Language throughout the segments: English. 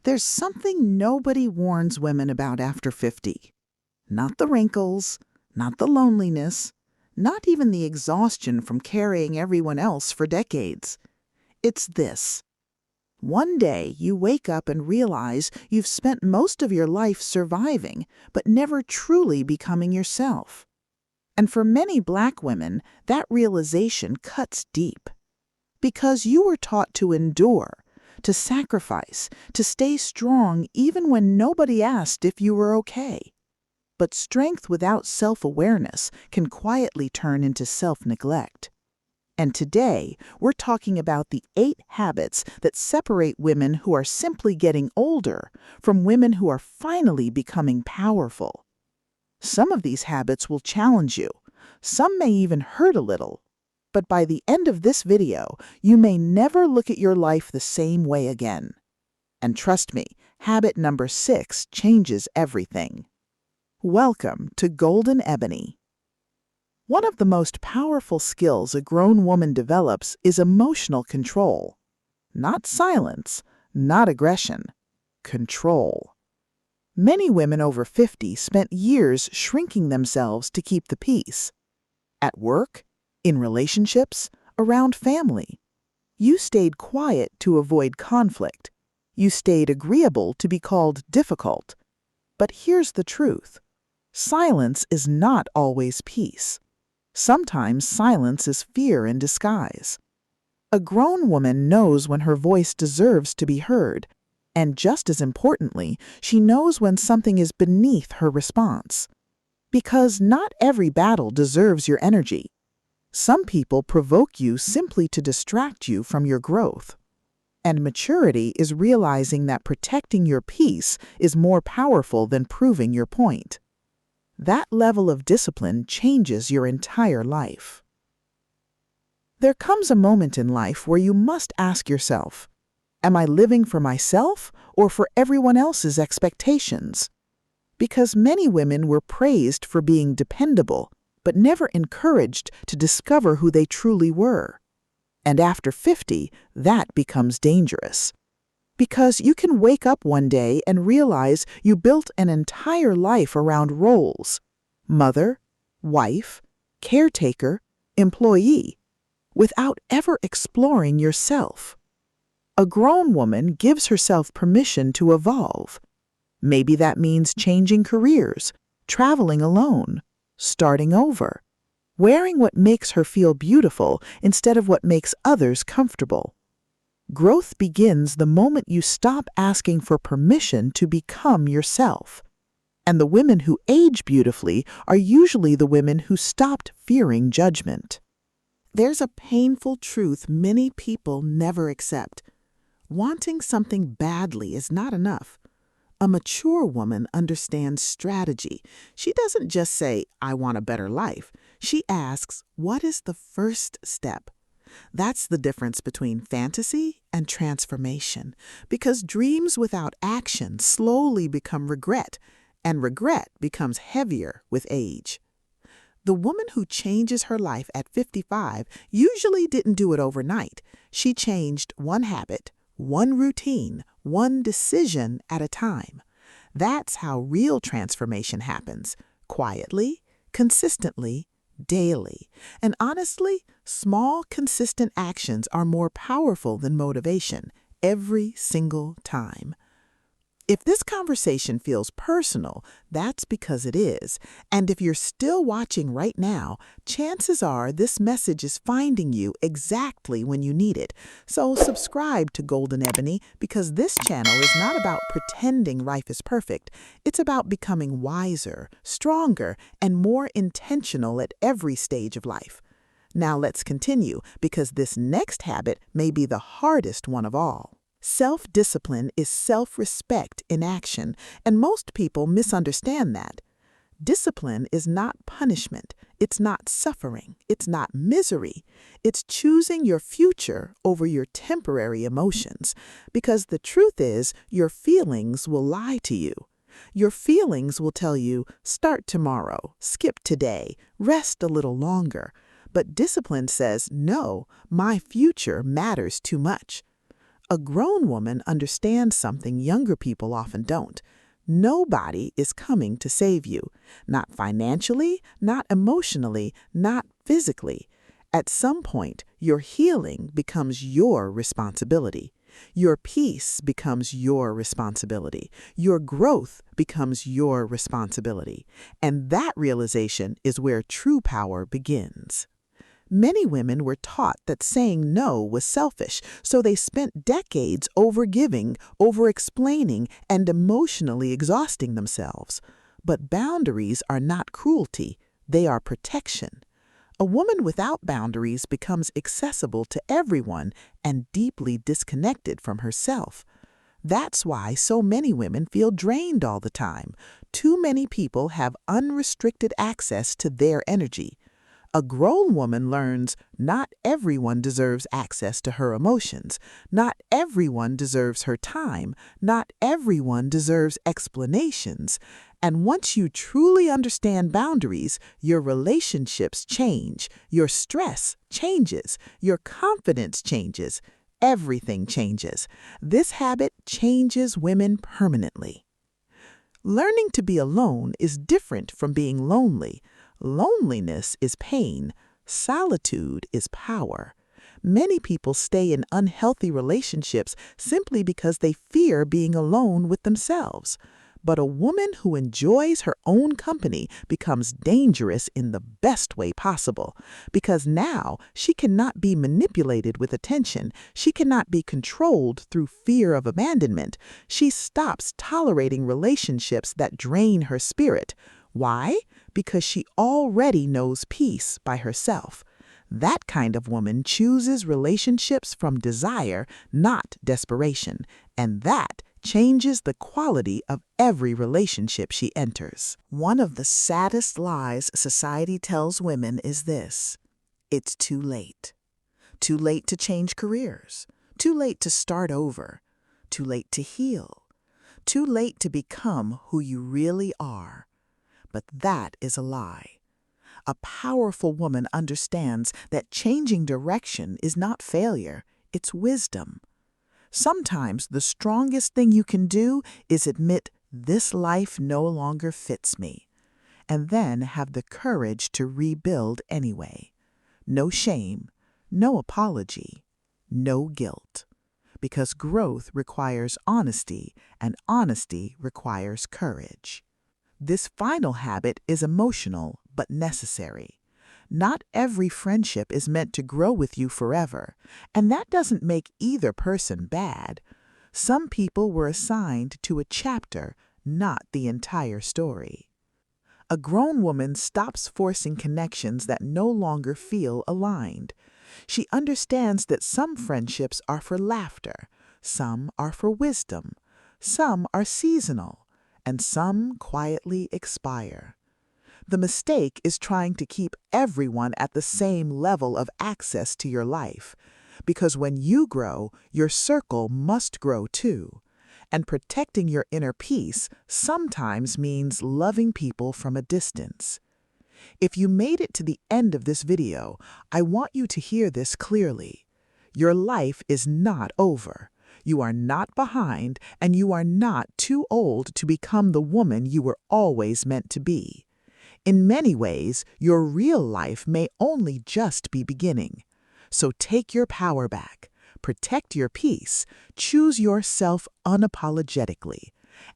There's something nobody warns women about after 50. Not the wrinkles, not the loneliness, not even the exhaustion from carrying everyone else for decades. It's this. One day you wake up and realize you've spent most of your life surviving, but never truly becoming yourself. And for many Black women, that realization cuts deep. Because you were taught to endure, to sacrifice, to stay strong even when nobody asked if you were okay. But strength without self-awareness can quietly turn into self-neglect. And today, we're talking about the 8 habits that separate women who are simply getting older from women who are finally becoming powerful. Some of these habits will challenge you. Some may even hurt a little. But by the end of this video, you may never look at your life the same way again. And trust me, habit number 6 changes everything. Welcome to Golden Ebony. One of the most powerful skills a grown woman develops is emotional control. Not silence, not aggression. Control. Many women over 50 spent years shrinking themselves to keep the peace. At work, in relationships, around family. You stayed quiet to avoid conflict. You stayed agreeable to be called difficult. But here's the truth. Silence is not always peace. Sometimes silence is fear in disguise. A grown woman knows when her voice deserves to be heard, and just as importantly, she knows when something is beneath her response. Because not every battle deserves your energy. Some people provoke you simply to distract you from your growth. And maturity is realizing that protecting your peace is more powerful than proving your point. That level of discipline changes your entire life. There comes a moment in life where you must ask yourself, am I living for myself or for everyone else's expectations? Because many women were praised for being dependable, but never encouraged to discover who they truly were. And after 50, that becomes dangerous. Because you can wake up one day and realize you built an entire life around roles: mother, wife, caretaker, employee, without ever exploring yourself. A grown woman gives herself permission to evolve. Maybe that means changing careers, traveling alone, starting over, wearing what makes her feel beautiful instead of what makes others comfortable. Growth begins the moment you stop asking for permission to become yourself. And the women who age beautifully are usually the women who stopped fearing judgment. There's a painful truth many people never accept. Wanting something badly is not enough. A mature woman understands strategy. She doesn't just say, I want a better life. She asks, what is the first step? That's the difference between fantasy and transformation, because dreams without action slowly become regret, and regret becomes heavier with age. The woman who changes her life at 55 usually didn't do it overnight. She changed one habit, one routine, one decision at a time. That's how real transformation happens, quietly, consistently, daily. And honestly, small, consistent actions are more powerful than motivation every single time. If this conversation feels personal, that's because it is. And if you're still watching right now, chances are this message is finding you exactly when you need it. So subscribe to Golden Ebony, because this channel is not about pretending life is perfect. It's about becoming wiser, stronger, and more intentional at every stage of life. Now let's continue, because this next habit may be the hardest one of all. Self-discipline is self-respect in action, and most people misunderstand that. Discipline is not punishment, it's not suffering, it's not misery. It's choosing your future over your temporary emotions, because the truth is, your feelings will lie to you. Your feelings will tell you, start tomorrow, skip today, rest a little longer. But discipline says, no, my future matters too much. A grown woman understands something younger people often don't. Nobody is coming to save you. Not financially, not emotionally, not physically. At some point, your healing becomes your responsibility. Your peace becomes your responsibility. Your growth becomes your responsibility. And that realization is where true power begins. Many women were taught that saying no was selfish, so they spent decades overgiving, over-explaining, and emotionally exhausting themselves. But boundaries are not cruelty, they are protection. A woman without boundaries becomes accessible to everyone and deeply disconnected from herself. That's why so many women feel drained all the time. Too many people have unrestricted access to their energy. A grown woman learns not everyone deserves access to her emotions. Not everyone deserves her time. Not everyone deserves explanations. And once you truly understand boundaries, your relationships change. Your stress changes. Your confidence changes. Everything changes. This habit changes women permanently. Learning to be alone is different from being lonely. Loneliness is pain. Solitude is power. Many people stay in unhealthy relationships simply because they fear being alone with themselves. But a woman who enjoys her own company becomes dangerous in the best way possible, because now she cannot be manipulated with attention. She cannot be controlled through fear of abandonment. She stops tolerating relationships that drain her spirit. Why? Because she already knows peace by herself. That kind of woman chooses relationships from desire, not desperation, and that changes the quality of every relationship she enters. One of the saddest lies society tells women is this: it's too late. Too late to change careers. Too late to start over. Too late to heal. Too late to become who you really are. But that is a lie. A powerful woman understands that changing direction is not failure, it's wisdom. Sometimes the strongest thing you can do is admit this life no longer fits me, and then have the courage to rebuild anyway. No shame, no apology, no guilt. Because growth requires honesty, and honesty requires courage. This final habit is emotional but necessary. Not every friendship is meant to grow with you forever, and that doesn't make either person bad. Some people were assigned to a chapter, not the entire story. A grown woman stops forcing connections that no longer feel aligned. She understands that some friendships are for laughter, some are for wisdom, some are seasonal, and some quietly expire. The mistake is trying to keep everyone at the same level of access to your life, because when you grow, your circle must grow too. And protecting your inner peace sometimes means loving people from a distance. If you made it to the end of this video, I want you to hear this clearly. Your life is not over. You are not behind, and you are not too old to become the woman you were always meant to be. In many ways, your real life may only just be beginning. So take your power back, protect your peace, choose yourself unapologetically.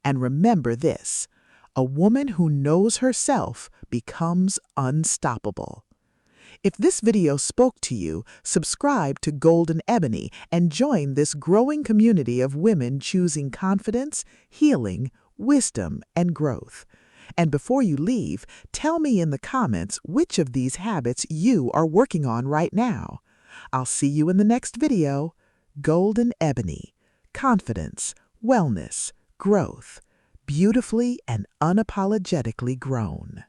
And remember this: a woman who knows herself becomes unstoppable. If this video spoke to you, subscribe to Golden Ebony and join this growing community of women choosing confidence, healing, wisdom, and growth. And before you leave, tell me in the comments which of these habits you are working on right now. I'll see you in the next video. Golden Ebony. Confidence, wellness, growth. Beautifully and unapologetically grown.